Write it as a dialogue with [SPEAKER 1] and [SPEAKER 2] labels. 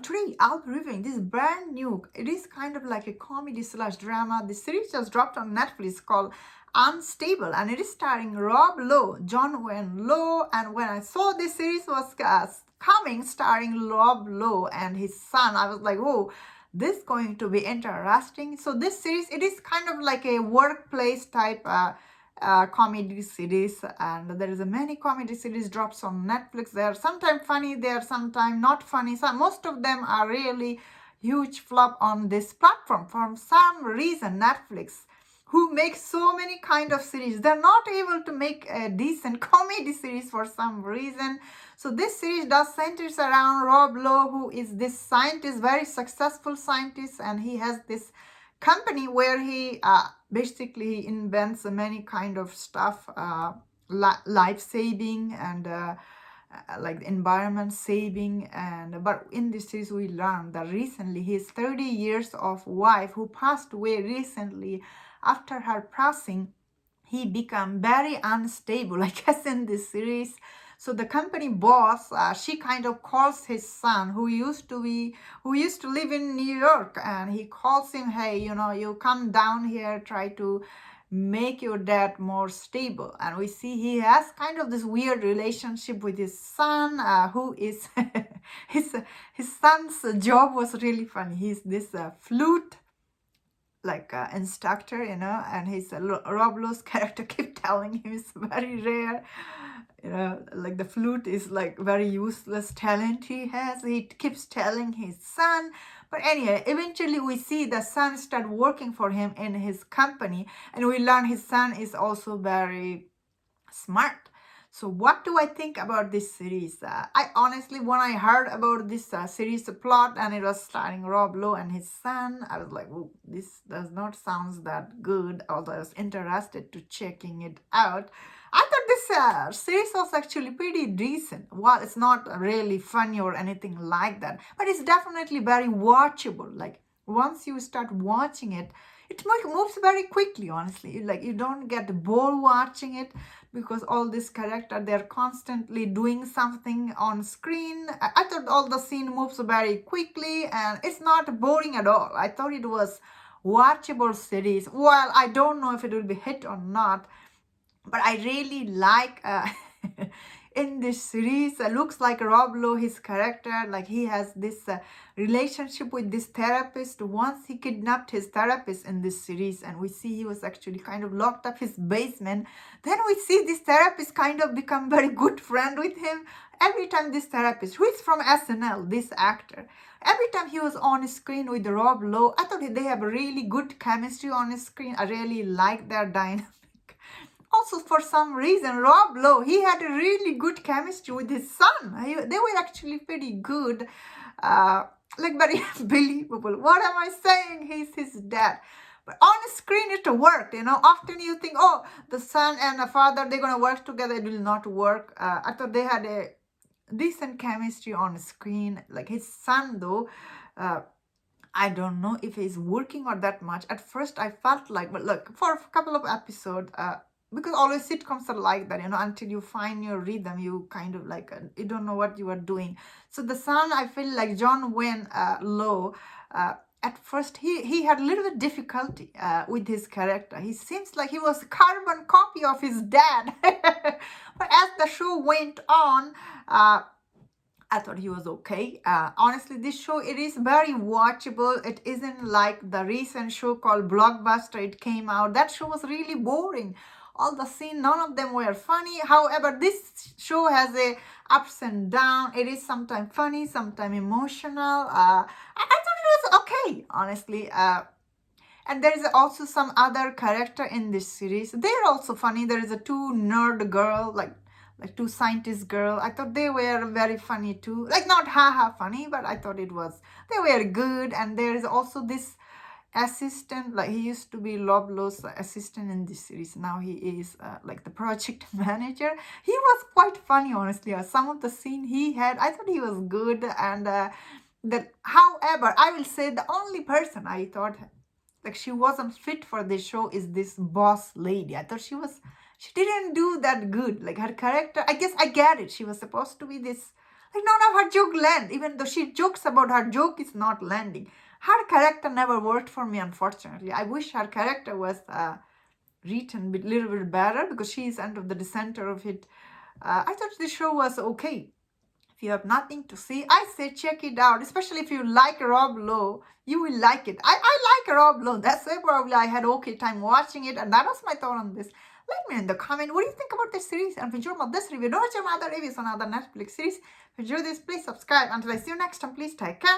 [SPEAKER 1] Today I'll be reviewing this brand new, it is kind of like a comedy slash drama. The series just dropped on Netflix called Unstable, and it is starring Rob Lowe, John Wayne Lowe. And when I saw this series was coming, starring Rob Lowe and his son, I was like, oh, this is going to be interesting. So this series, it is kind of like a workplace type comedy series, and there is a many comedy series drops on Netflix. They are sometimes funny, they are sometimes not funny. So most of them are really huge flop on this platform. For some reason, Netflix, who makes so many kind of series, they're not able to make a decent comedy series for some reason. So this series does centers around Rob Lowe, who is this scientist, very successful scientist, and he has this company where he basically invents many kind of stuff, life saving and like environment saving. And but in this series we learn that recently his 30 years of wife, who passed away recently, after her passing he became very unstable, I guess, in this series. So the company boss, she kind of calls his son, who used to live in New York, and he calls him, hey, you come down here, try to make your dad more stable. And we see he has kind of this weird relationship with his son, who is his son's job was really funny. He's this flute like instructor, and his Rob Lowe's character keep telling him it's very rare, like the flute is like very useless talent he has. He keeps telling his son, but anyway, eventually we see the son start working for him in his company, and we learn his son is also very smart. So what do I think about this series? I honestly, when I heard about this series plot and it was starring Rob Lowe and his son, I was like, oh, this does not sound that good, although I was interested to checking it out. I thought this series was actually pretty decent. Well, it's not really funny or anything like that, but it's definitely very watchable. Like once you start watching it, it moves very quickly, honestly. Like you don't get bored watching it, because all this character, they're constantly doing something on screen. I thought all the scene moves very quickly and it's not boring at all. I thought it was watchable series. Well, I don't know if it will be hit or not, but I really like in this series, looks like Rob Lowe, his character, like he has this relationship with this therapist. Once he kidnapped his therapist in this series, and we see he was actually kind of locked up his basement. Then we see this therapist kind of become very good friend with him. Every time this therapist, who is from SNL, this actor, every time he was on screen with Rob Lowe, I thought they have a really good chemistry on screen. I really like their dynamic. Also, for some reason, Rob Lowe, he had a really good chemistry with his son. They were actually pretty good, like very believable. What am I saying? He's his dad. But on screen, it worked. Often you think, oh, the son and the father, they're going to work together. It will not work. I thought they had a decent chemistry on screen. Like his son, though, I don't know if he's working or that much. At first, I felt like, but look, for a couple of episodes, because always sitcoms are like that, until you find your rhythm, you kind of like, you don't know what you are doing. So the son, I feel like John Wayne Lowe, at first he had a little bit difficulty with his character. He seems like he was a carbon copy of his dad. But as the show went on, I thought he was okay. Honestly, this show, it is very watchable. It isn't like the recent show called Blockbuster. It came out. That show was really boring. All the scene, none of them were funny. However, this show has a ups and downs. It is sometimes funny, sometimes emotional. I thought it was okay, honestly. And there is also some other character in this series. They're also funny. There is a two nerd girl, like two scientist girl. I thought they were very funny too. Like not haha funny, but I thought they were good. And there is also this assistant, like he used to be Rob Lowe's assistant in this series. Now he is like the project manager. He was quite funny, honestly. Some of the scene he had, I thought he was good. And however, I will say the only person I thought like she wasn't fit for this show is this boss lady. I thought she didn't do that good. Like her character, I guess I get it. She was supposed to be this Like none of her joke land, even though she jokes about her joke is not landing. Her character never worked for me, unfortunately. I wish her character was written a little bit better because she is kind of the center of it. I thought the show was okay. If you have nothing to see, I say check it out. Especially if you like Rob Lowe, you will like it. I like Rob Lowe. That's why probably I had okay time watching it, and that was my thought on this. Let me know in the comment what do you think about this series and if you enjoyed this review. Don't watch another reviews on other Netflix series. If you enjoyed this, please subscribe. Until I see you next time, please take care.